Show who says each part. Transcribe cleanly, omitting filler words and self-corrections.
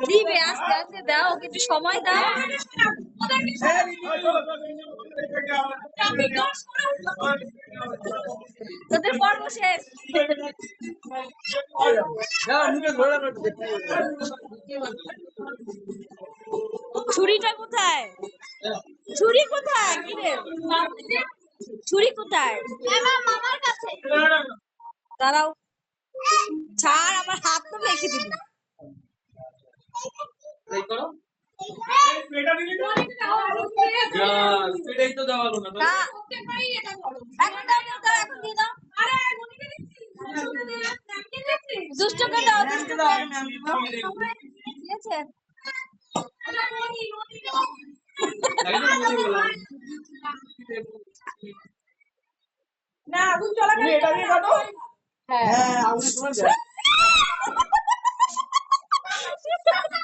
Speaker 1: দিবে আস্তে আস্তে দাও, কিছু সময় দাও। তোদের পর্ব শেষ। ছুরিটা কোথায়? ছুরি কোথায়? কিরে ছুরি কোথায়? মামার কাছে। দাঁড়াও, ছাড়, আমার হাত তো রেখে দিবি। দুষ্টকে দাও, দিয়েছে না, আগুন চলা। হ্যাঁ, আগুন